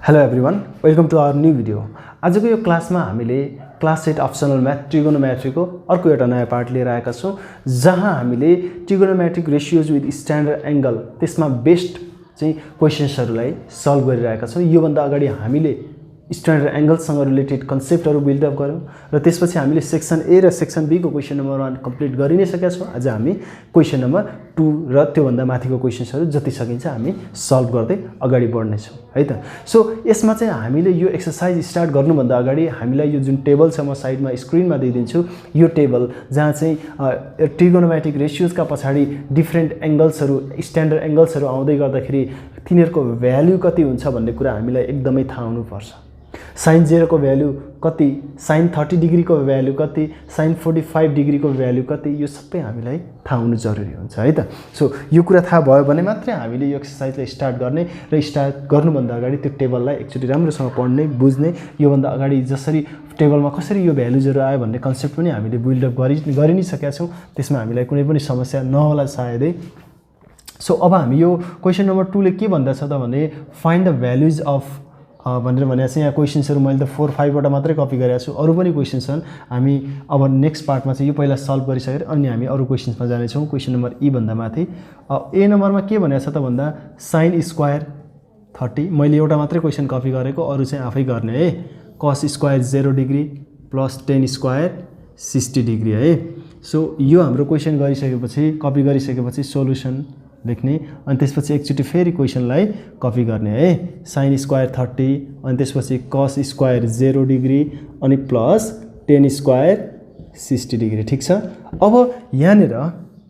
Hello everyone, welcome to our new video. आजको यो क्लासमा हामीले क्लास 8 अप्सनल म्याथ ट्रिगोनोमेट्रीको अर्को एउटा नयाँ पार्ट लिएर आएका छौं जहाँ हामीले trigonometric ratios with standard angle त्यसमा बेस्ड चाहिँ क्वेशन्सहरुलाई सल्भ गरिरहेका छौं। यो भन्दा अगाडि हामीले स्ट्यान्डर्ड एंगल सँग रिलेटेड कन्सेप्टहरु बिल्ड अप गर्यौं र त्यसपछि हामीले सेक्सन ए र सेक्सन बी को क्वेशन नम्बर 1 कम्प्लिट गरि नै सकेका छौं। आज हामी क्वेशन नम्बर 2 र त्यो भन्दा माथिको क्वेशन्सहरु जति सकिन्छ हामी सल्भ गर्दै अगाडि बढ्ने छौं है त। सो यसमा चाहिँ हामीले यो एक्सरसाइज स्टार्ट गर्नु भन्दा अगाडि हामीलाई यो जुन टेबल छ म साइडमा स्क्रिनमा दिइदिन्छु। यो टेबल जहाँ चाहिँ ट्रिगोनोमेट्रिक रेशियोजका पछाडी डिफरेन्ट एंगल्सहरु स्ट्यान्डर्ड एंगल्सहरु आउँदै गर्दाखेरि तिनीहरुको भ्यालु कति हुन्छ भन्ने कुरा हामीलाई एकदमै थाहा हुनु पर्छ। sin 0 को भ्यालु कति, sin 30 डिग्री को भ्यालु कति, sin 45 डिग्री को भ्यालु कति, यो सबै हामीलाई थाहा हुनु जरुरी हुन्छ है त। सो यो कुरा थाहा भयो भने मात्रै हामीले यो एक्सरसाइजलाई स्टार्ट गर्ने र स्टार्ट गर्नु भन्दा अगाडि त्यो टेबललाई एकचोटी राम्रोसँग पढ्ने बुझ्ने यो भन्दा अगाडि जसरी टेबलमा कसरी यो भ्यालुजहरु आयो भन्ने कन्सेप्ट पनि हामीले बिल्ड अप गरि नै सकेका छौं। त्यसमा हामीलाई कुनै पनि समस्या नहोला सायदै। सो अब हामी यो क्वेशन नम्बर 2 ले के भन्दैछ त भने फाइन्ड द भ्यालुज अफ भनेर भनेको छ। यहाँ क्वेशन्सहरु मैले त 4 5 वटा मात्रै कपी गरेको छु, अरु पनि क्वेशन छन्। हामी अब नेक्स्ट पार्टमा चाहिँ यो पहिला सल्भ गरिसकेर अनि हामी अरु क्वेशन्समा जाने छौं। क्वेशन नम्बर ई भन्दा माथि ए नम्बरमा के भनेको छ त भन्दा sin स्क्वायर 30, मैले एउटा मात्रै क्वेशन कपी गरेको, अरु चाहिँ आफै गर्ने है। cos square 0 degree plus tan square 60 degree है। सो यो हाम्रो क्वेशन गरिसकेपछि कपी गरिसकेपछि सोलुसन लेख्ने अनि त्यसपछि एकचोटी फेरि क्वेशनलाई कपी गर्ने है। sin स्क्वायर 30 अनि त्यसपछि cos स्क्वायर 0 डिग्री अनि प्लस tan स्क्वायर 60 डिग्री। ठीक छ। अब यहाँनेर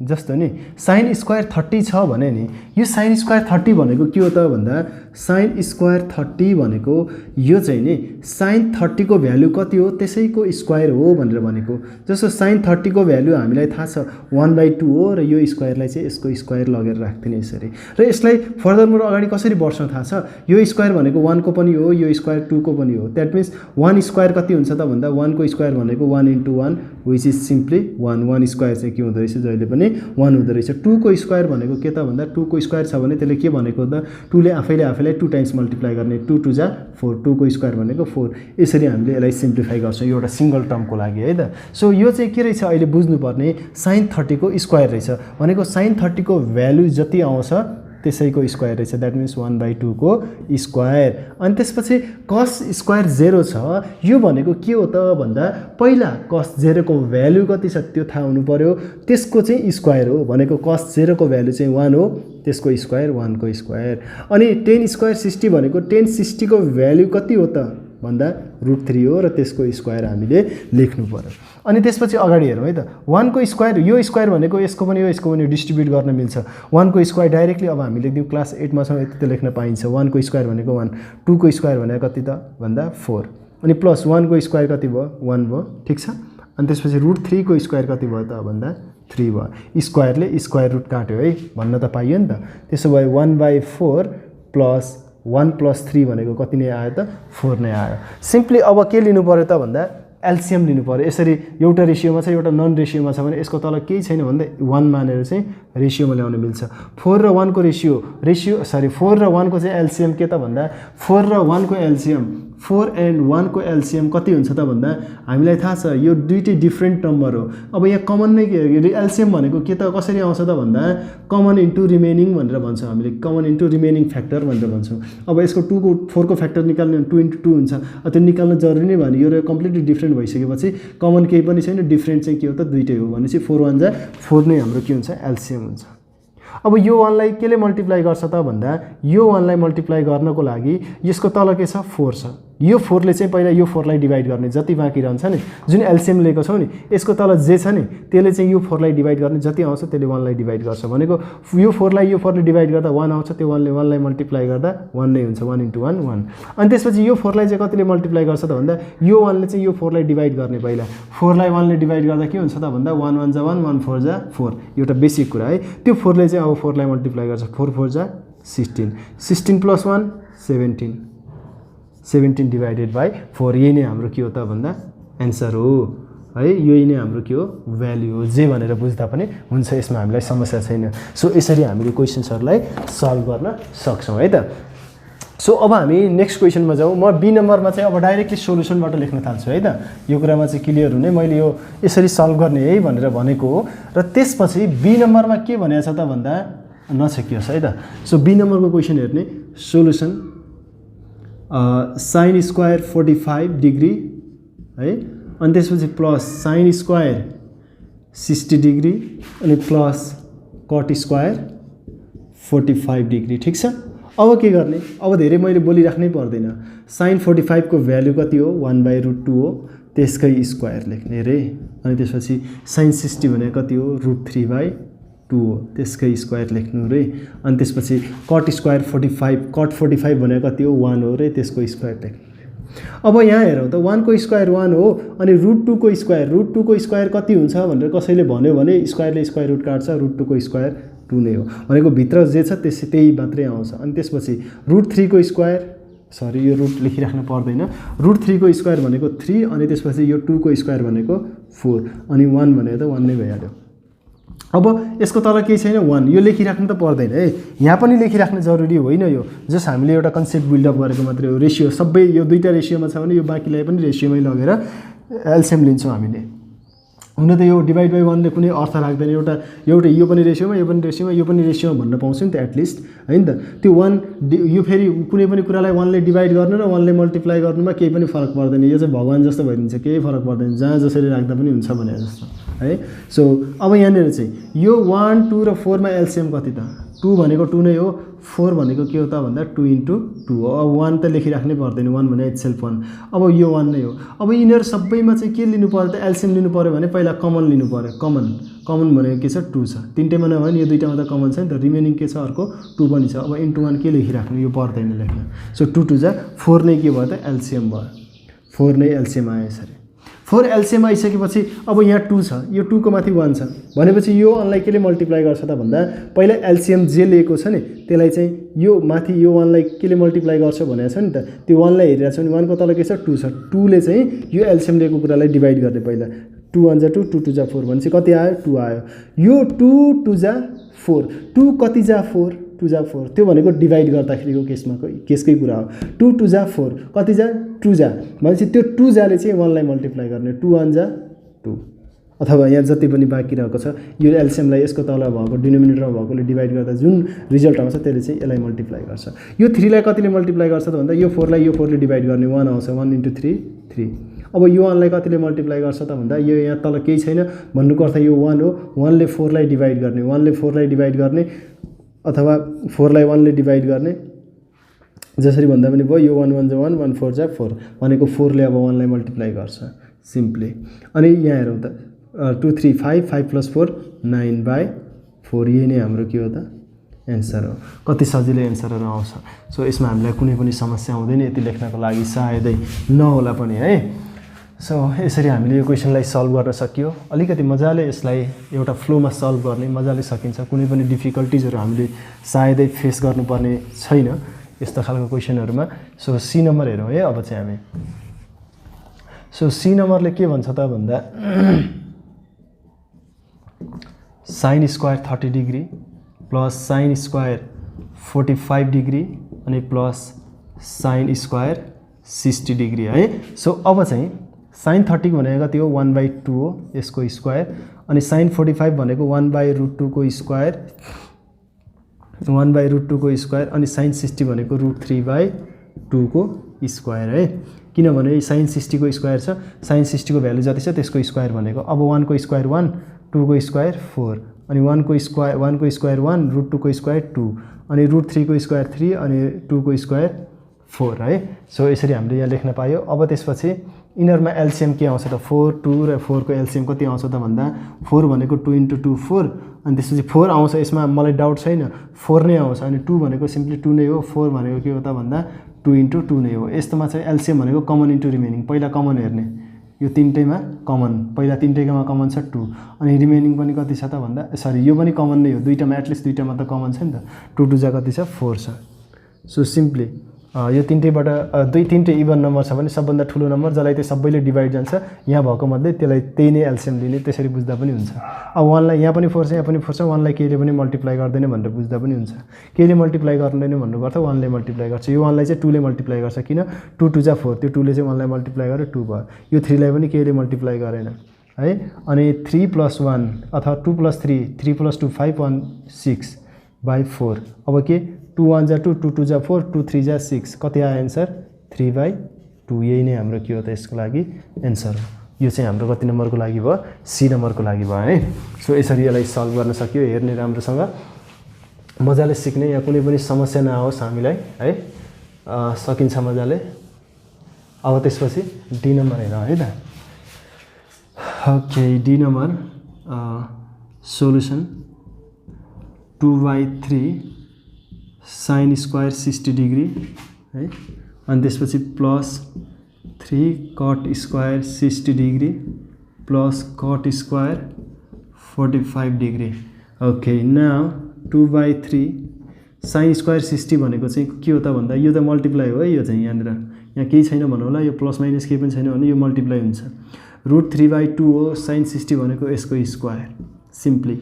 जस्तो नि sin स्क्वायर 30 छ भने नि यो sin स्क्वायर 30 भनेको के हो त भन्दा sin स्क्वायर 30 भनेको यो चाहिँ नि sin 30 को भ्यालु कति हो त्यसैको स्क्वायर हो भनेर भनेको। जस्तो sin 30 को भ्यालु हामीलाई थाहा छ 1/2 हो र यो स्क्वायरलाई चाहिँ यसको स्क्वायर लगेर राख्दिने यसरी। र यसलाई फर्दरमोर अगाडि कसरी बढ्छ थाहा छ। यो स्क्वायर भनेको 1 को पनि हो, यो स्क्वायर 2 को पनि हो। दैट मीन्स 1 स्क्वायर कति हुन्छ त भन्दा 1 को स्क्वायर भनेको 1 * 1 व्हिच इज सिम्पली 1। 1 स्क्वायर चाहिँ के हुँदै रहेछ जहिले पनि 1 हुँदै रहेछ। 2 को स्क्वायर भनेको के त भन्दा 2 को स्क्वायर छ भने त्यसले के भनेको त 2 ले आफैलाई 2 टाइम्स मल्टिप्लाई गर्ने, 2 2 जा 4, 2 को स्क्वायर भनेको 4। यसरी हामीले यसलाई सिम्प्लिफाई गर्छौं यो एउटा सिंगल टर्मको लागि है त। सो यो चाहिँ के रहेछ अहिले बुझ्नु पर्ने sin 30 को स्क्वायर रहेछ भनेको sin 30 को भ्यालु जति आउँछ त्यसैको स्क्वायर रहेछ। दैट मीन्स 1/2 को स्क्वायर। अनि त्यसपछि cos स्क्वायर 0 छ, यो भनेको के हो त भन्दा पहिला cos 0 को भ्यालु कति छ त्यो थाहा हुनु पर्यो, त्यसको चाहिँ स्क्वायर हो भनेको cos 0 को भ्यालु चाहिँ 1 हो, त्यसको स्क्वायर 1 को स्क्वायर। अनि tan स्क्वायर 60 भनेको tan 60 को भ्यालु कति हो त भन्दा √3 हो र त्यसको स्क्वायर हामीले लेख्नु पर्यो। अनि त्यसपछि अगाडि हेरौँ है त। 1 को स्क्वायर यो स्क्वायर भनेको यसको पनि यसको पनि डिस्ट्रिब्युट गर्न मिल्छ। 1 को स्क्वायर डाइरेक्टली अब हामी लेख्दियौ क्लास 8 मा छौं यति त लेख्न पाइन्छ। 1 को स्क्वायर भनेको 1, 2 को स्क्वायर भनेको कति त भन्दा 4 अनि प्लस 1 को स्क्वायर कति भयो 1 भयो। ठीक छ। अनि त्यसपछि √3 को स्क्वायर कति भयो त भन्दा 3 भयो। स्क्वायरले स्क्वायर रुट काट्यो है भन्न त पाइयो नि त। त्यसो भए 1/4 प्लस 1 + 3 भनेको कति नै आयो त 4 नै आयो। सिम्पली अब के लिनु पर्यो त भन्दा एलसीएम लिनु पर्यो। यसरी एउटा रेशियोमा छ एउटा नन रेशियोमा छ भने यसको तल केही छैन भन्दा 1 मानेर चाहिँ रेशियोमा ल्याउन मिल्छ। 4 र 1 को रेशियो 4 र 1 को चाहिँ एलसीएम के त भन्दा 4 र 1 को एलसीएम 4 and 1 को एलसीएम कति हुन्छ त भन्दा हामीलाई थाहा छ यो दुईटै डिफरेन्ट नम्बर हो। अब यहाँ कमन नै के एलसीएम भनेको के त कसरी आउँछ त भन्दा कमन इन्टु रिमेनिङ भनेर भन्छौं हामीले, कमन इन्टु रिमेनिङ फ्याक्टर भनेर भन्छौं। अब यसको 2 को 4 को फ्याक्टर निकाल्ने 2 * 2 हुन्छ। त्यो निकाल्न जरुरी नै भने यो कम्प्लिटली डिफरेन्ट भइसकेपछि कमन केही पनि छैन, डिफरेन्ट चाहिँ के हो त दुईटै हो भनेपछि 4 1 जा 4 नै हाम्रो के हुन्छ एलसीएम हुन्छ। अब यो 1 लाई केले मल्टिप्लाई गर्छ त भन्दा यो 1 लाई मल्टिप्लाई गर्नको लागि यसको तल के छ 4 छ। यो 4 ले चाहिँ पहिला यो 4 लाई डिवाइड गर्ने जति बाँकी रहन्छ नि जुन एलसीएम लिएको छौ नि यसको तल जे छ नि त्यसले चाहिँ यो 4 लाई डिवाइड गर्ने जति आउँछ त्यसले 1 लाई डिवाइड गर्छ भनेको यो 4 लाई यो 4 ले डिवाइड गर्दा 1 आउँछ, त्यो 1 ले 1 लाई मल्टिप्लाई गर्दा 1 नै हुन्छ। 1 * 1 1। अनि त्यसपछि यो 4 लाई चाहिँ कतिले मल्टिप्लाई गर्छ त भन्दा यो 1 ले चाहिँ यो 4 लाई डिवाइड गर्ने पहिला 4 लाई 1 ले डिवाइड गर्दा के हुन्छ त भन्दा 1 1 जा 1 1 4 जा 4 एउटा बेसिक कुरा है। त्यो 4 ले चाहिँ अब 4 लाई मल्टिप्लाई गर्छ 4 4 जा 16 16 + 1 17 17 डिवाइडेड बाइ 4 यही नै हाम्रो के हो त भन्दा आन्सर हो है। यही नै हाम्रो के हो भ्यालु हो। जे भनेर बुझ्दा पनि हुन्छ, यसमा हामीलाई समस्या छैन। सो यसरी हामीले क्वेशन्सहरुलाई सल्भ गर्न सक्छौं है त। सो अब हामी नेक्स्ट क्वेसनमा जाउँ। म बी नम्बरमा चाहिँ अब डाइरेक्टली सोल्युसनबाट लेख्न थाल्छु है त। यो कुरामा चाहिँ क्लियर हुने, मैले यो यसरी सल्भ गर्ने है भनेर भनेको हो। र त्यसपछि बी नम्बरमा के भनेको छ त भन्दा नछेकियोस् है त। सो बी नम्बरको क्वेसन हेर्ने, सोल्युसन साइन स्क्वायर 45 डिग्री है, अनि त्यसपछि प्लस साइन स्क्वायर 60 डिग्री अनि प्लस कट स्क्वायर 45 डिग्री। ठिक छ। अब के गर्ने, अब धेरै मैले बोलिराख्नै पर्दैन। साइन 45 को भ्यालु कति हो, 1/√2 हो, त्यसकै स्क्वायर लेख्ने रे। अनि त्यसपछि साइन 60 भनेको कति हो, √3/2 हो, त्यसकै स्क्वायर लेख्नु रे। अनि त्यसपछि कट स्क्वायर 45, कट 45 भनेको कति हो, 1 हो रे, त्यसको स्क्वायर लेख्नु। अब यहाँ हेरौँ त, 1 को स्क्वायर 1 हो, अनि √2 को स्क्वायर, √2 को स्क्वायर कति हुन्छ भनेर कसैले भन्यो भने स्क्वायरले स्क्वायर रुट काट्छ, √2 को स्क्वायर 2 नै हो भनेको भित्र जे छ त्यही मात्रै आउँछ। अनि त्यसपछि √3 को स्क्वायर, सरी यो रुट लेखिराख्नु पर्दैन, √3 को स्क्वायर भनेको 3, अनि त्यसपछि यो 2 को स्क्वायर भनेको 4, अनि 1 भनेको त 1 नै भइहाल्यो। अब यसको तल केही छैन, 1, यो लेखिराख्नु त पर्दैन है, यहाँ पनि लेखिराख्नु जरुरी होइन। यो जस्ट हामीले एउटा कन्सेप्ट बिल्डअप गरेको मात्रै हो। रेसियो सबै यो दुईटा रेसियोमा छ भने यो बाँकीलाई पनि रेसियोमै लगेर एलसिएम लिन्छौँ हामीले। हुन त यो डिभाइड बाई 1 ले कुनै अर्थ राख्दैन, एउटा यो पनि रेसियोमा, यो पनि रेसियोमा, यो पनि रेसियोमा भन्न पाउँछु नि त एटलिस्ट, हैन त। त्यो 1 यो फेरि कुनै पनि कुरालाई 1 ले डिभाइड गर्नु र 1 ले मल्टिप्लाई गर्नुमा केही पनि फरक पर्दैन। यो चाहिँ भगवान जस्तो भइदिन्छ, केही फरक पर्दैन, जहाँ जसरी राख्दा पनि हुन्छ भने जस्तो है। सो अब यहाँनिर चाहिँ यो 1, 2 र 4 मा एलसिएम कति त, 2 भनेको 2 नै हो, 4 भनेको के हो त भन्दा 2 × 2 हो। अब 1 त लेखिराख्नै पर्दैन, 1 भने इट्सेल्फ 1, अब यो 1 नै हो। अब यिनीहरू सबैमा चाहिँ के लिनु पर्यो त, एलसिएम लिनु पर्यो भने पहिला कमन लिनु पर्यो। कमन भनेको के छ, 2 छ, तिनटैमा नभए नि यो दुईटामा त कमन छ नि त, रिमेनिङ के छ अर्को 2 पनि छ। अब × 1 के लेखिराख्नु, यो पर्दैन लेख्न। सो 2 2 जा 4 नै के भयो त, एलसिएम भयो, 4 नै एलसिएम आयो यसरी। 4 एलसिएम आइसकेपछि अब यहाँ 2 छ, यो 2 को माथि 1 छ भनेपछि यो 1 लाई केले मल्टिप्लाई गर्छ त भन्दा पहिला एलसिएम जे लिएको छ नि त्यसलाई चाहिँ यो माथि यो 1 लाई केले मल्टिप्लाई गर्छ भनेको छ नि त, त्यो 1 लाई हेरिरहेको छ भने 1 को तल के छ, 2 छ, 2 ले चाहिँ यो एलसिएम लिएको कुरालाई डिभाइड गर्ने पहिला। 2 1 जा 2, 2 2 जा 4 भनेपछि कति आयो, 2 आयो। यो 2 2 जा 4, 2 कति जा 4, 2 जा 4, त्यो भनेको डिभाइड गर्दाखेरिको केसकै कुरा हो। 2 2 जा 4 कति जा, 2 जा भनेपछि त्यो 2 जाले चाहिँ 1 लाई मल्टिप्लाई गर्ने, 2 1 जा 2, अथवा यहाँ जति पनि बाँकी रहेको छ यो एलसिएमलाई यसको तल भएको डिनोमिनेटरमा भएकोले डिभाइड गर्दा जुन रिजल्ट आउँछ त्यसले चाहिँ यसलाई मल्टिप्लाई गर्छ। यो 3 लाई कतिले मल्टिप्लाई गर्छ त भन्दा यो 4 लाई यो 4 ले डिभाइड गर्ने 1 आउँछ, 1 × 3 3। अब यो 1 लाई कतिले मल्टिप्लाई गर्छ त भन्दा यो यहाँ तल केही छैन भन्नुको अर्थ यो 1 हो, 1 ले 4 लाई डिभाइड गर्ने, 1 ले 4 लाई डिभाइड गर्ने अथवा 4 लाई 1 ले डिभाइड गर्ने, जसरी भन्दा पनि भयो। यो 1 1 जा 1, 1 4 जा 4 भनेको 4 ले अब 1 लाई मल्टिप्लाई गर्छ सिम्पली। अनि यहाँ हेरौँ त 2 3 5, 5 + 4 9/4, यही नै हाम्रो के हो त एन्सर हो। कति सजिलो एन्सरहरू आउँछ। सो यसमा हामीलाई कुनै पनि समस्या आउँदैन यति लेख्नको लागि, सायदै नहोला पनि है। सो यसरी हामीले यो क्वेसनलाई सल्भ गर्न सकियो। अलिकति मजाले यसलाई एउटा फ्लोमा सल्भ गर्ने मजाले सकिन्छ, कुनै पनि डिफिकल्टिजहरू हामीले सायदै फेस गर्नुपर्ने छैन यस्तो खालको क्वेसनहरूमा। सो सी नम्बर हेरौँ है अब चाहिँ हामी। सो सी नम्बरले के भन्छ त भन्दा sine square 30 degree plus sine square 45 degree अनि प्लस साइन स्क्वायर 60 डिग्री है। सो अब चाहिँ साइन 30 भनेको कति हो, 1/2 हो यसको स्क्वायर, अनि साइन 45 भनेको 1/√2 को स्क्वायर, 1/√2 को स्क्वायर, अनि साइन 60 भनेको √3/2 को स्क्वायर है। किनभने साइन 60 को स्क्वायर छ, साइन 60 को भ्यालु जति छ त्यसको स्क्वायर भनेको अब 1 को स्क्वायर 1, 2 को स्क्वायर 4, अनि 1 को स्क्वायर 1, √2 को स्क्वायर 2, अनि √3 को स्क्वायर 3, अनि 2 को स्क्वायर 4 है। सो यसरी हामीले यहाँ लेख्न पायो। अब त्यसपछि इनरमा एलसिएम के आउँछ त, 4 2 र 4 को एलसिएम कति आउँछ त भन्दा 4 भनेको 2 × 2 4, अनि त्यसपछि 4 आउँछ, यसमा मलाई डाउट छैन 4 नै आउँछ, अनि 2 भनेको सिम्पली 2 नै हो, 4 भनेको के हो त भन्दा 2 × 2 नै हो। यस्तोमा चाहिँ एलसिएम भनेको कमन इन्टु रिमेनिङ, पहिला कमन हेर्ने, यो तिनटैमा कमन, पहिला तिनटैमा कमन छ 2, अनि रिमेनिङ पनि कति छ त भन्दा सरी यो पनि कमन नै हो, दुईटामा एटलिस्ट दुईटामा त कमन छ नि त, 2 2 जा कति छ 4 छ। सो सिम्पली यो तीनटैबाट तीनटै इभन नम्बर छ भने सबभन्दा ठुलो नम्बर जसलाई चाहिँ सबैले डिभाइड जान्छ यहाँ भएको मध्ये त्यसलाई त्यही नै एलसिएम लिने त्यसरी बुझ्दा पनि हुन्छ। अब 1 लाई यहाँ पनि 4 छ यहाँ पनि 4 छ 1 लाई केले पनि मल्टिप्लाई गर्दैन भनेर बुझ्दा पनि हुन्छ। केले मल्टिप्लाई गर्दैन भन्नुपर्छ 1 ले मल्टिप्लाई गर्छ। यो 1 लाई चाहिँ 2 ले मल्टिप्लाई गर्छ किन 2 2 जा 4 त्यो 2 ले चाहिँ 1 लाई मल्टिप्लाई गरेर 2 भयो। यो 3 लाई पनि केले मल्टिप्लाई गरेन है। अनि 3 + 1 अथवा 2 + 3 3 + 2 5 1 6/4 अब के 2 1 जा 2 2 2 जा 4 2 3 जा 6 कति आयो आन्सर 3/2। यही नै हाम्रो के हो त यसको लागि आन्सर हो। यो चाहिँ हाम्रो कति नम्बरको लागि भयो सी नम्बरको लागि भयो है। सो यसरी यसलाई सल्भ गर्न सकियो। हेर्ने राम्रोसँग मजाले सिक्ने या कुनै पनि समस्या नआओस् हामीलाई है। सकिन्छ मजाले। अब त्यसपछि डी नम्बर हेरौँ है त। Okay D number solution 2/3 sin square 60 degree है। अनि त्यसपछि +3 cot square 60 degree plus cot square 45 degree. Okay now 2/3 sin square 60 भनेको चाहिँ के हो त भन्दा यो त मल्टिप्लाई हो है। यो चाहिँ यहाँ केही छैन भन्नु होला। यो प्लस माइनस केही पनि छैन भने यो मल्टिप्लाई हुन्छ। √3/2 हो sin 60 भनेको यसको स्क्वायर सिम्पली।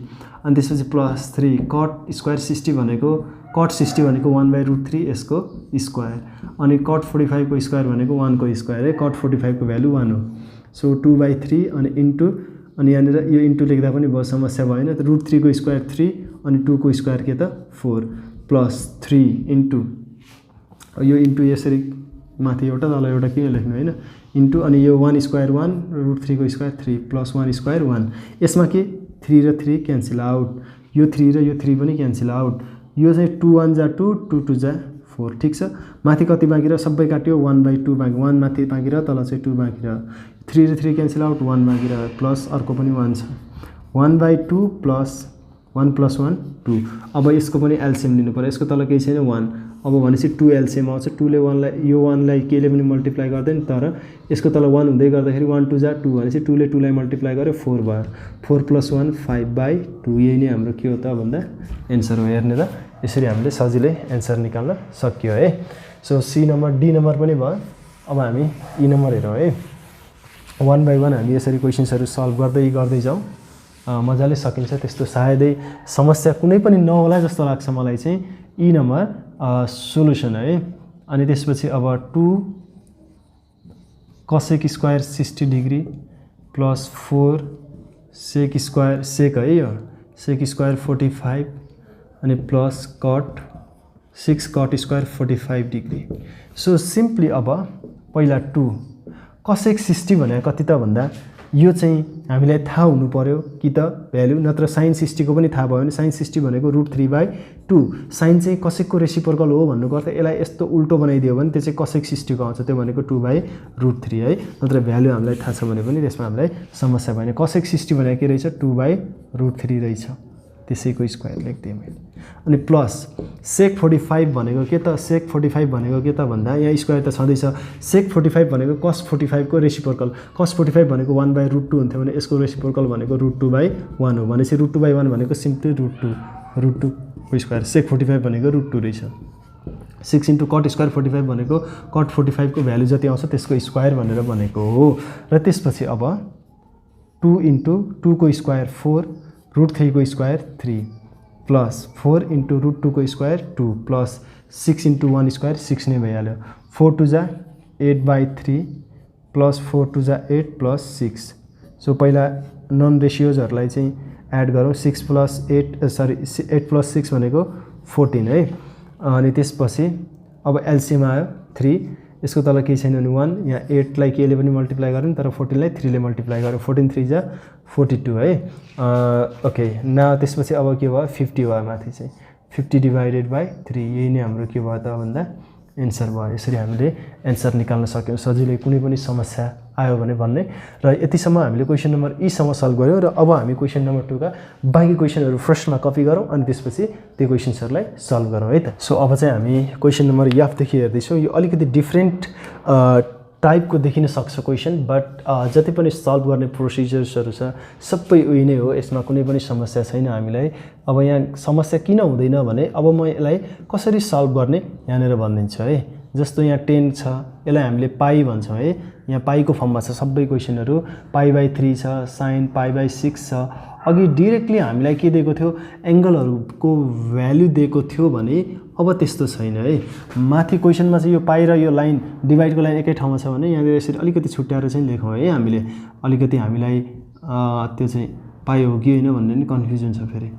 अनि त्यसपछि +3 cot स्क्वायर 60 भनेको cot 60 भनेको 1/√3 यसको स्क्वायर। अनि cot 45 को स्क्वायर भनेको 1 को स्क्वायर है। cot 45 को भ्यालु 1 हो। सो 2/3 अनि इन्टु अनि यहाँनिर यो इन्टु लेख्दा पनि भयो समस्या भएन। √3 को स्क्वायर 3 अनि 2 को स्क्वायर के त 4 +3 इन्टु यो इन्टु यसरी माथि एउटा तल एउटा किन लेख्नु हैन इन्टु अनि यो 1 स्क्वायर 1 √3 को स्क्वायर 3 प्लस 1 स्क्वायर 1। यसमा के 3 र 3 क्यान्सल आउट। यो 3 र यो 3 पनि क्यान्सल आउट। यो चाहिँ 2 1 जा 2 2 2 जा 4 ठीक छ। माथि कति बाँकी र सबै काट्यो 1/2 बाँकी 1 माथि बाँकी र तल चाहिँ 2 बाँकी र 3 र 3 क्यान्सल आउट 1 बाँकी र प्लस अर्को पनि 1 छ 1/2 प्लस 1 + 1 2। अब यसको पनि एलसिएम लिनु पर्यो। यसको तल केही छैन 1। अब भनेपछि 2 एलसिएम आउँछ। 2 ले 1 लाई यो 1 लाई केले पनि मल्टिप्लाई गर्दैन तर यसको तल 1 हुँदै गर्दाखेरि 1 2 जा 2 भनेपछि 2 ले 2 लाई मल्टिप्लाई गर्यो 4 भयो। 4 + 1 5/2 यही नै हाम्रो के हो त भन्दा एन्सर हो। हेर्ने त यसरी हामीले सजिलै एन्सर निकाल्न सकियो है। So C number D number पनि भयो। अब हामी ई नम्बर हेरौँ है। 1 बाइ 1 हामी यसरी क्वेसन्सहरू सल्भ गर्दै जाउँ। मजाले सकिन्छ। त्यस्तो सायदै समस्या कुनै पनि नहोला जस्तो लाग्छ मलाई चाहिँ। ई नम्बर सोलुसन है। अनि त्यसपछि अब 2 cosec square 60 degree plus 4 sec square sec है यो sec स्क्वायर 45 अनि plus cot 6 cot square 45 degree. So simply अब पहिला 2 cosec 60 भने कति त भन्दा यो चाहिँ हामीलाई थाहा हुनु पर्यो कि त भ्यालु नत्र sin 60 को पनि थाहा भयो भने sin 60 भनेको √3/2 sin चाहिँ cosec को रेसिप्रोकल हो भन्नुको अर्थ यसलाई यस्तो उल्टो बनाइदियो भने त्यो चाहिँ cosec 60 को आउँछ। त्यो भनेको 2/√3 है। नत्र भ्यालु हामीलाई थाहा छ भने पनि त्यसमा हामीलाई समस्या भएन। cosec 60 भनेको के रहेछ 2/√3 रहेछ। त्यसैको स्क्वायर लेख्दिएँ मैले। अनि प्लस sec 45 भनेको के त sec 45 भनेको के त भन्दा यहाँ स्क्वायर त छँदैछ। sec 45 भनेको cos 45 को रेसिप्रोकल। cos 45 भनेको 1/√2 हुन्थ्यो भने यसको रेसिप्रोकल भनेको √2/1 हो। भनेपछि √2/1 भनेको सिम्पली √2 को स्क्वायर। sec 45 भनेको √2 रहेछ। 6 * cot स्क्वायर 45 भनेको cot 45 को भ्यालु जति आउँछ त्यसको स्क्वायर भनेर भनेको हो। र त्यसपछि अब 2 * 2 को स्क्वायर 4 √3 को स्क्वायर 3 प्लस 4 * √2 को स्क्वायर 2 प्लस 6 * 1 स्क्वायर 6 नै भइहाल्यो। 4 2 जा 8/3 प्लस 4 2 जा 8 प्लस 6। सो पहिला नन रेसियोजहरूलाई चाहिँ एड गरौँ। 8 + 6 भनेको 14 है। अनि त्यसपछि अब एलसिएम आयो 3। यसको तल केही छैन भने 1 यहाँ 8 लाई केले पनि मल्टिप्लाई गर्नु तर 14 लाई 3 ले मल्टिप्लाई गर्यो 14 3 जा 42 है। ओके न त्यसपछि अब के भयो 50 भयो माथि चाहिँ 50/3 यही नै हाम्रो के भयो त भन्दा एन्सर भयो। यसरी हामीले एन्सर निकाल्न सक्यौँ सजिलै कुनै पनि समस्या आयो भने भन्ने। र यतिसम्म हामीले क्वेसन नम्बर ई सम्म सल्भ गर्यौँ। र अब हामी क्वेसन नम्बर 2 का बाँकी क्वेसनहरू फर्स्टमा कपी गरौँ अनि त्यसपछि त्यो क्वेसन्सहरूलाई सल्भ गरौँ है त। सो अब चाहिँ हामी क्वेसन नम्बर एफदेखि हेर्दैछौँ। यो अलिकति डिफ्रेन्ट टाइपको देखिन सक्छ क्वेसन बट जति पनि सल्भ गर्ने प्रोसिजर्सहरू छ सबै उही नै हो। यसमा कुनै पनि समस्या छैन हामीलाई। अब यहाँ समस्या किन हुँदैन भने अब म यसलाई कसरी सल्भ गर्ने यहाँनिर भनिदिन्छु है। जस्तो यहाँ 10 छ, यसलाई हामीले पाई भन्छौँ है। यहाँ पाईको फर्ममा छ सबै क्वेसनहरू। π/3 छ, sin π/6 छ। अघि डिरेक्टली हामीलाई के दिएको थियो, एङ्गलहरूको भ्यालु दिएको थियो भने अब त्यस्तो छैन है। माथि क्वेसनमा चाहिँ यो पाई र यो लाइन डिभाइडको लाइन एकै ठाउँमा छ भने यहाँनिर यसरी अलिकति छुट्याएर चाहिँ लेखौँ है हामीले। अलिकति हामीलाई त्यो चाहिँ पाई हो कि होइन भन्ने नि कन्फ्युजन छ फेरि।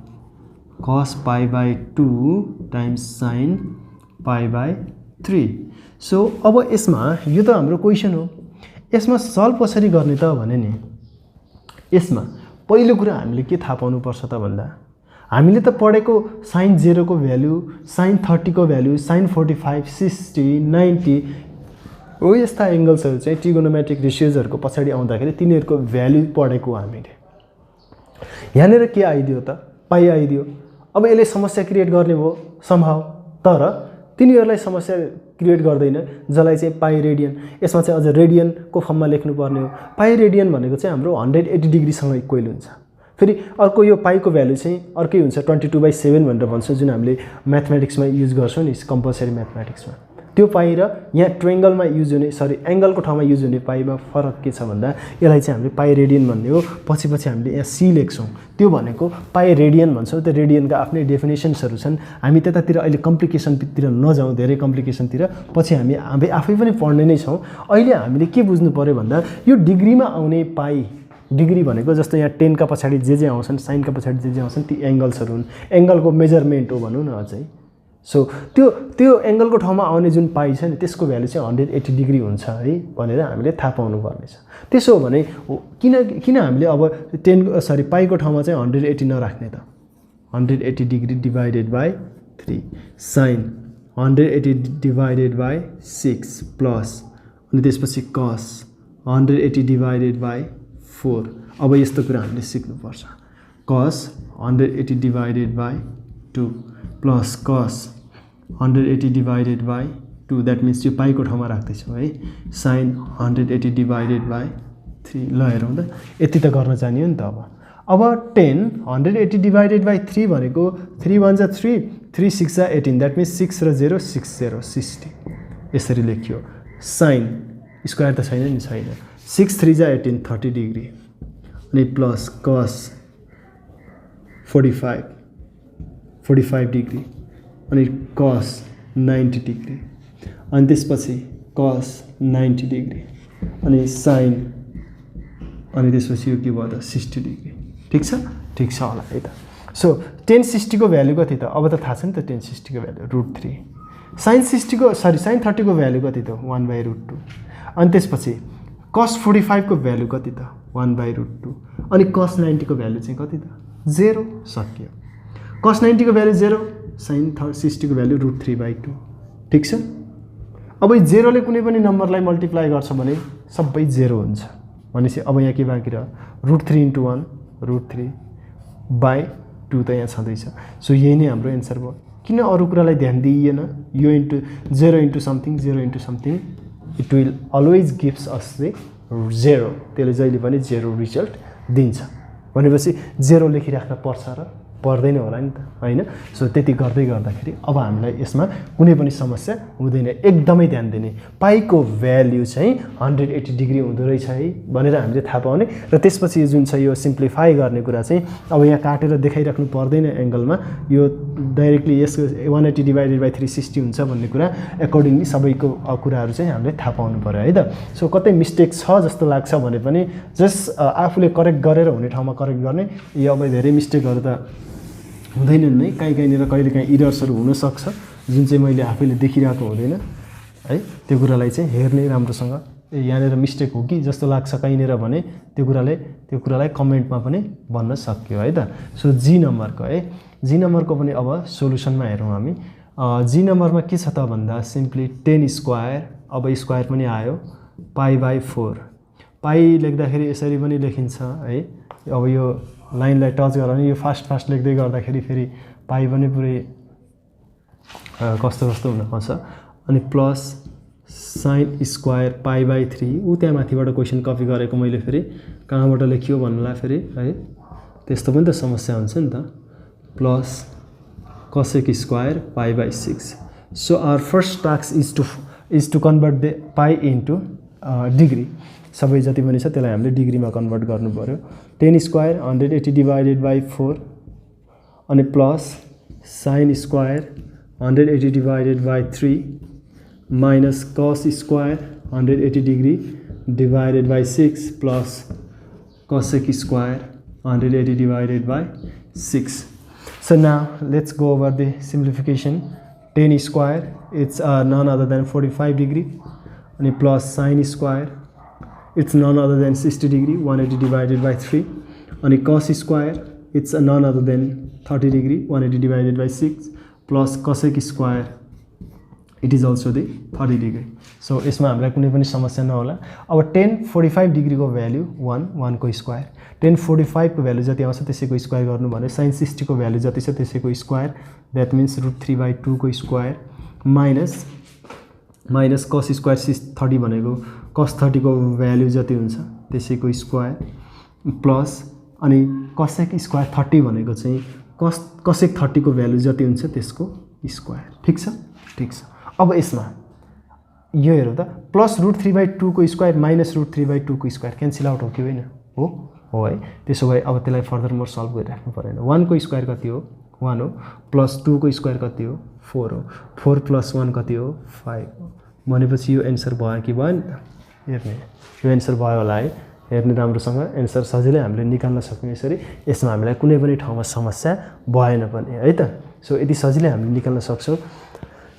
cos π/2 times sin π/3। सो अब यसमा यो त हाम्रो क्वेसन हो, यसमा सल्भ कसरी गर्ने त भने नि, यसमा पहिलो कुरा हामीले के थाहा पाउनुपर्छ त भन्दा, हामीले त पढेको sin 0 को भ्यालु, sin 30 को भ्यालु, sin 45, 60, 90 हो यस्ता एङ्गल्सहरू चाहिँ ट्रिगोनोमेट्रिक रेसियोजहरूको पछाडि आउँदाखेरि तिनीहरूको भ्यालु पढेको हामीले। यहाँनिर के आइदियो त, पाई आइदियो। अब यसले समस्या क्रिएट गर्ने भयो सम्भव, तर तिनीहरूलाई समस्या क्रिएट गर्दैन जसलाई चाहिँ पाई रेडियन। यसमा चाहिँ अझ रेडियनको फर्ममा लेख्नुपर्ने हो। पाई रेडियन भनेको चाहिँ हाम्रो 180 डिग्रीसँग इक्वल हुन्छ। फेरि अर्को यो पाईको भ्यालु चाहिँ अर्कै हुन्छ, 22/7 भनेर भन्छौँ, जुन हामीले म्याथमेटिक्समा युज गर्छौँ नि कम्पलसरी म्याथमेटिक्समा। त्यो पाई र यहाँ ट्रायङ्गलमा युज हुने, सरी एङ्गलको ठाउँमा युज हुने पाईमा फरक के छ भन्दा, यसलाई चाहिँ हामीले पाई रेडियन भन्ने हो। पछि हामीले यहाँ सी लेख्छौँ, त्यो भनेको पाई रेडियन भन्छौँ। त्यो रेडियनका आफ्नै डेफिनेसन्सहरू छन्। हामी त्यतातिर अहिले कम्प्लिकेसनतिर नजाउँ, धेरै कम्प्लिकेसनतिर पछि हामी आफै पनि पढ्ने नै छौँ। अहिले हामीले के बुझ्नु पऱ्यो भन्दा, यो डिग्रीमा आउने पाई, डिग्री भनेको जस्तो यहाँ 10 का पछाडि जे आउँछन्, साइनका पछाडि जे आउँछन् ती एङ्गल्सहरू हुन्। एङ्गलको मेजरमेन्ट हो भनौँ न अझै। सो त्यो एङ्गलको ठाउँमा आउने जुन पाई छ नि, त्यसको भ्यालु चाहिँ 180 डिग्री हुन्छ है भनेर हामीले थाहा पाउनुपर्ने छ। त्यसो हो भने किन हामीले अब पाईको ठाउँमा चाहिँ 180 नराख्ने त, 180 degree divided by 3 sine 180 divided by 6 plus अनि त्यसपछि कस 180 डिभाइडेड बाई 4। अब यस्तो कुरा हामीले सिक्नुपर्छ। कस 180 divided by 2 plus cos 180 divided by 2, that means यो पाईको ठाउँमा राख्दैछौँ है। Sine 180 divided by 3। ल हेरौँ त, यति त गर्न जाने हो नि त। अब 10 180 डिभाइडेड बाई 3 भनेको 3 1 जा 3, 3 6 जा 18, द्याट मिन्स 6 र 0 6 0 60 यसरी लेखियो। साइन स्क्वायर त छैन नि, छैन। 6 3 जा 18 30 डिग्री अनि प्लस कस 45 डिग्री अनि कस 90 डिग्री अनि त्यसपछि कस 90 डिग्री अनि साइन अनि त्यसपछि यो के भयो त 60 डिग्री। ठिक छ, ठिक छ होला है त। सो 1060 को भ्यालु कति त, अब त थाहा छ नि त 1060 को भ्यालु √3। साइन 60 को साइन 30 को भ्यालु कति त 1/√2। अनि त्यसपछि कस 45 को भ्यालु कति त 1/√2 अनि कस 90 को भ्यालु चाहिँ कति त 0। सक्यो। कस 90 को भ्यालु 0, साइन 60 को भ्यालु √3/2। ठिक छ। अब 0 ले कुनै पनि नम्बरलाई मल्टिप्लाई गर्छ भने सबै 0 हुन्छ भनेपछि अब यहाँ के बाँकी रह्यो, √3 × 1 √3/2 त यहाँ छँदैछ। सो यही नै हाम्रो एन्सर भयो। किन अरू कुरालाई ध्यान दिइएन, यो 0 × something 0 × something it will always gives us the 0, त्यसले जहिले पनि 0 रिजल्ट दिन्छ भनेपछि 0 लेखिराख्न पर्छ र पर्दैन होला नि त हैन। सो त्यति गर्दै गर्दाखेरि अब हामीलाई यसमा कुनै पनि समस्या हुँदैन। एकदमै ध्यान दिने, पाईको भ्याल्यु चाहिँ 180 डिग्री हुँदो रहेछ है भनेर हामीले थाहा पाउने र त्यसपछि जुन छ यो सिम्प्लिफाई गर्ने कुरा चाहिँ अब यहाँ काटेर देखाइराख्नु पर्दैन एङ्गलमा, यो डाइरेक्टली यसको 180 डिभाइडेड बाई 360 हुन्छ भन्ने कुरा एकर्डिङली सबैको कुराहरू चाहिँ हामीले थाहा पाउनु पर्यो है त। सो कतै मिस्टेक छ जस्तो लाग्छ भने पनि जस्ट आफूले करेक्ट गरेर हुने ठाउँमा करेक्ट गर्ने। यो अब धेरै मिस्टेकहरू त हुँदैनन् नै, कहीँनिर कहिलेकाहीँ इरर्सहरू हुनसक्छ जुन चाहिँ मैले आफैले देखिरहेको हुँदैन है। त्यो कुरालाई चाहिँ हेर्ने राम्रोसँग, यहाँनिर मिस्टेक हो कि जस्तो लाग्छ कहीँनिर भने त्यो कुरालाई कमेन्टमा पनि भन्न सक्यो है त। सो जी नम्बरको है, जी नम्बरको पनि अब सोलुसनमा हेरौँ हामी। जी नम्बरमा के छ त भन्दा सिम्पली 10 स्क्वायर, अब स्क्वायर पनि आयो π/4। पाई लेख्दाखेरि यसरी पनि लेखिन्छ है। अब यो लाइनलाई टच गरेर यो फास्ट लेख्दै गर्दाखेरि फेरि पाई पनि पुरै कस्तो हुन पर्छ। अनि प्लस साइन स्क्वायर π/3, ऊ त्यहाँ माथिबाट क्वेसन कपी गरेको मैले फेरि कहाँबाट लेखियो भन्नुलाई फेरि है त्यस्तो पनि त समस्या हुन्छ नि त। Plus cosec square π/6। So our first task is to convert the pi into degree सबै जति पनि छ त्यसलाई हामीले डिग्रीमा कन्भर्ट गर्नु पर्यो 10 स्क्वायर 180 डिभाइडेड बाई 4 अनि plus sine square 180 divided by 3 minus cos square 180 degree divided by 6 plus cosec square 180 divided by 6. So now let's go over the simplification. 10 square it's none other than 45 degree and plus sine square it's none other than 60 degree 180 divided by 3 and cos square it's none other than 30 degree 180 divided by 6 plus cosec square it is also the 30 degree. So यसमा हामीलाई कुनै पनि समस्या नहोला. अब 1045 degree को value 1 को square 1045 को भ्यालु जति आउँछ त्यसैको स्क्वायर गर्नु भने sin 60 को भ्यालु जति छ त्यसैको स्क्वायर दैट मीन्स √3/2 को स्क्वायर माइनस cos स्क्वायर 30 भनेको cos 30 को भ्यालु जति हुन्छ त्यसैको स्क्वायर प्लस अनि cosec स्क्वायर 30 भनेको चाहिँ cosec 30 को भ्यालु जति हुन्छ त्यसको स्क्वायर. ठीक छ. ठीक छ. अब यसमा यो हेरौँ त प्लस √3/2 को स्क्वायर माइनस √3/2 को स्क्वायर क्यान्सल आउट हो कि होइन हो है. त्यसो भए अब त्यसलाई फर्दर मोर सल्भ गरिराख्नु परेन. 1 को स्क्वायर कति हो 1 हो प्लस 2 को स्क्वायर कति हो 4 हो 4 प्लस 1 कति हो 5 हो भनेपछि यो एन्सर भयो कि भएन त हेर्ने यो एन्सर भयो होला है. हेर्ने राम्रोसँग एन्सर सजिलै हामीले निकाल्न सक्छौँ यसरी. यसमा हामीलाई कुनै पनि ठाउँमा समस्या भएन पनि है त. सो यति सजिलै हामीले निकाल्न सक्छौँ.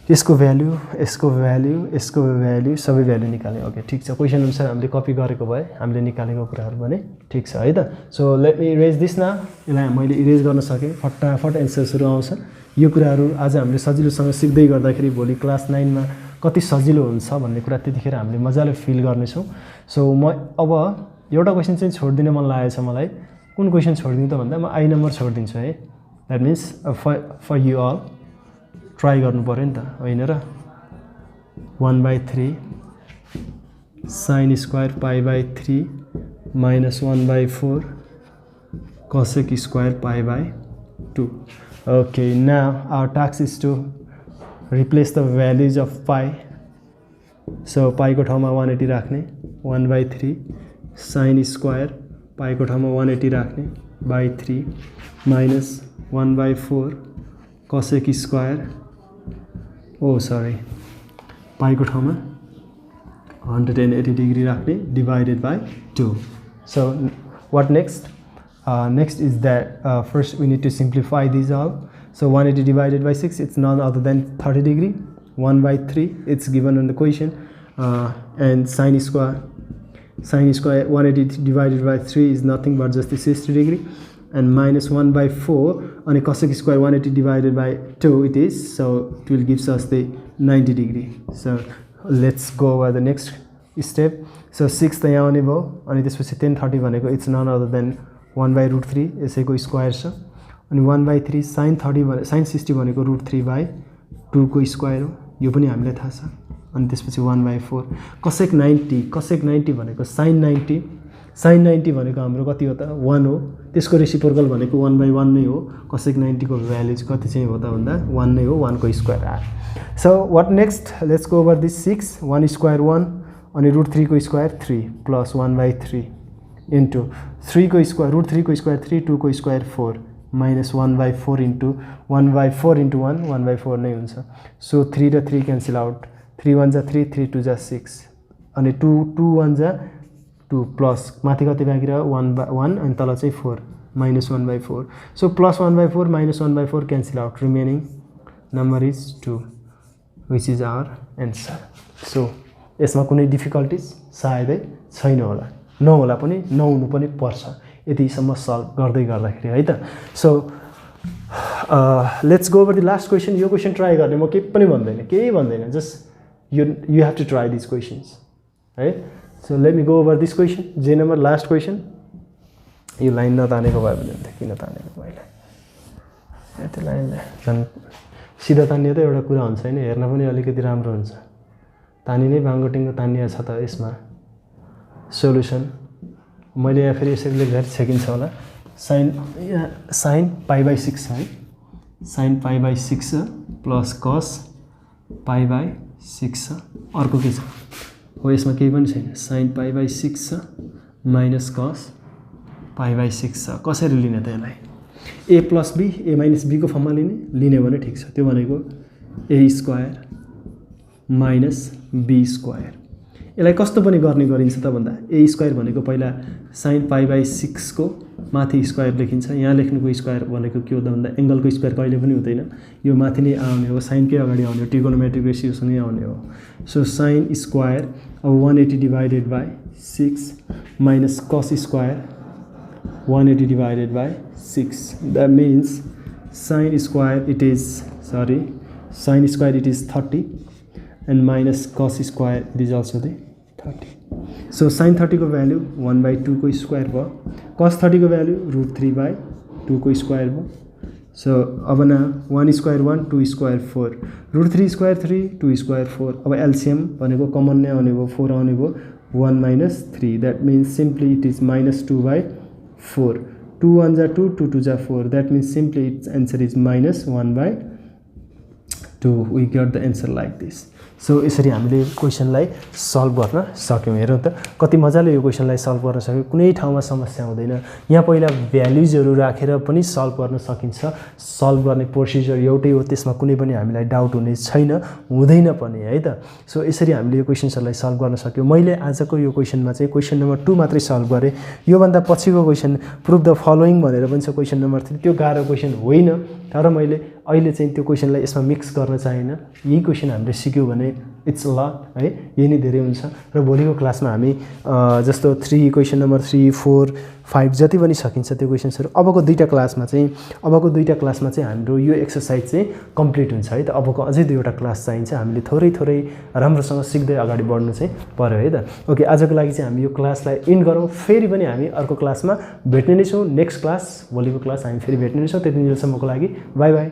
यसको भ्यालु यसको भ्यालु यसको भ्यालु सबै भ्यालु निकाल्ने. ओके ठीक छ. क्वेसन अनुसार हामीले कपी गरेको भए हामीले निकालेको कुराहरू पनि ठीक छ है त. So let me erase this न. यसलाई मैले इरेज गर्न सकेँ फटाफट एन्सर्सहरू आउँछ. यो कुराहरू आज हामीले सजिलोसँग सिक्दै गर्दाखेरि भोलि क्लास 9 मा कति सजिलो हुन्छ भन्ने कुरा त्यतिखेर हामीले मजाले फिल गर्नेछौँ. सो म अब एउटा क्वेसन चाहिँ छोड्दिन मन लागेको छ मलाई. कुन क्वेसन छोड्दिनु त भन्दा म आई नम्बर छोड्दिन्छु है. That means for you all try गर्नु पर्यो नि त होइन र. 1/3 sin square π/3 minus 1/4 cosec square π/2. Okay, now our task is to replace the values of pi. So pi को ठाउँमा 180 राख्ने 1/3 sin स्क्वायर pi को ठाउँमा 180 राख्ने by 3 minus 1/4 cosec square pi को ठाउँमा 180 डिग्री राख्ने divided by 2. So what next? Next is that first we need to simplify these all. So 180 divided by 6 it's none other than 30 degree. 1/3 it's given in the question and sin square 180 divided by 3 is nothing but just 60 degree and minus 1/4 and cosec square 180 divided by 2 it is, so it will gives us the 90 degree. So let's go over the next step. So 6 त यहाँ आउने भयो अनि त्यसपछि 1030 भनेको it's none other than 1/√3 यसैको square छ अनि 1/3 sin 60 भनेको √3/2 को स्क्वायर हो. यो पनि हामीलाई थाहा छ. अनि त्यसपछि 1/4 cosec 90 भनेको sin 90 भनेको हाम्रो कति हो त 1 हो. त्यसको रेसिप्रोकल भनेको 1/1 नै हो. cosec 90 को भ्यालु कति चाहिँ हो त भन्दा 1 नै हो. 1 को स्क्वायर आयो. So what next? Let's go over this 6 1 square 1 अनि √3 को स्क्वायर 3 प्लस 1/3 इन्टु 3 को स्क्वायर √3 को स्क्वायर 3 2 को स्क्वायर 4 माइनस 1/4 इन्टु 1/4 इन्टु 1 1/4 नै हुन्छ. सो 3 र 3 क्यान्सल आउट 3 1 जा 3 3 2 जा 6 अनि 2 1 जा 2 प्लस माथि कति बाँकी रह्यो 1/1 अनि तल चाहिँ 4 minus 1/4. So plus 1/4 minus 1/4 cancel out remaining number is 2 which is our answer. So यसमा कुनै डिफिकल्टिज सायदै छैन होला नहोला पनि नहुनु पनि पर्छ यतिसम्म सल्भ गर्दाखेरि है त. So let's go over the last question. यो क्वेसन ट्राई गर्ने म केही भन्दैन just you have to try this questions है. So let me go over this question. जे नम्बर लास्ट क्वेसन. यो लाइन नतानेको भयो भने किन तानेको मैले त्यो लाइनलाई झन् सिधा तानिए त एउटा कुरा हुन्छ होइन हेर्न पनि अलिकति राम्रो हुन्छ. तानी नै बाङ्गोटिङ्गो तानिया छ त यसमा सोल्युसन मैले यहाँ फेरि यसरी लेख्दाखेरि सकिन्छ होला. साइन π/6 है. साइन π/6 प्लस कस π/6 6 छ, अर्को के छ हो यसमा केही पनि छैन, sin π/6 छ माइनस cos π/6 छ। कसरी लिने त यसलाई? a plus b a minus b को फर्ममा लिने भने ठिक छ। त्यो भनेको a square minus b square. यसलाई कस्तो पनि गर्ने गरिन्छ त भन्दा a स्क्वायर भनेको पहिला sin π/6 को माथि स्क्वायर लेखिन्छ। यहाँ लेख्नुको स्क्वायर भनेको के हो त भन्दा एंगलको स्क्वायर कहिले पनि हुँदैन, यो माथि नै आउने हो, साइन के अगाडि आउने हो, ट्रिगोनोमेट्रिक रेशियोसँगै आउने हो। सो sin स्क्वायर अब 180 divided by 6 minus cos square 180 divided by 6. That means sin square it is 30 and minus cos square it is also the 30. So sin 30 को value 1/2 को square भयो, cos 30 को value √3/2 को square भयो। So अब न 1 square 1 2 square 4 √3 square 3 2 square 4। अब LCM भनेको कमन नै आउने भयो, 4 आउने भयो, 1 minus 3। That means simply it is minus 2/4। 2 1 जा 2 2 2 जा 4। That means simply its answer is minus 1/2। We got the answer like this। So यसरी हामीले क्वेशनलाई सल्भ गर्न सक्यौं। हेरौँ त कति मजाले यो क्वेशनलाई सल्भ गर्न सक्यौं, कुनै ठाउँमा समस्या हुँदैन। यहाँ पहिला भ्यालुजहरु राखेर पनि सल्भ गर्न सकिन्छ। सल्भ गर्ने प्रोसिजर एउटै हो, त्यसमा कुनै पनि हामीलाई डाउट हुने छैन, हुँदैन पनि है त। सो यसरी हामीले यो क्वेशनहरुलाई सल्भ गर्न सक्यौं। मैले आजको यो क्वेशनमा चाहिँ क्वेशन नम्बर 2 मात्रै सल्भ गरे। यो भन्दा पछिको क्वेशन प्रुभ द फलोइङ भनेर पनि छ क्वेशन नम्बर 3। त्यो गाह्रो क्वेशन होइन, तर मैले अहिले चाहिँ त्यो क्वेशनलाई यसमा मिक्स गर्न चाहिन। यही क्वेशन हामीले सिक्यौं भने इट्स लट है, यही नै धेरै हुन्छ। र भोलिको क्लासमा हामी जस्तो 3 क्वेशन नम्बर 3 4 5 जति पनि सकिन्छ त्यो क्वेशन्सहरु अबको दुईटा क्लासमा चाहिँ हाम्रो यो एक्सरसाइज चाहिँ कम्प्लिट हुन्छ है त। अबको अझै दुईवटा क्लास चाहिन्छ, हामीले थोरै राम्रोसँग सिक्दै अगाडि बढ्नु चाहिँ पर्यो है त। ओके, आजको लागि चाहिँ हामी यो क्लासलाई एन्ड गरौँ। फेरि पनि हामी अर्को क्लासमा भेट्ने नै छौं। नेक्स्ट क्लास भोलिको क्लास हामी फेरि भेट्ने नै छौं। त्यतिन्जेलसम्मको लागि बाइ बाइ।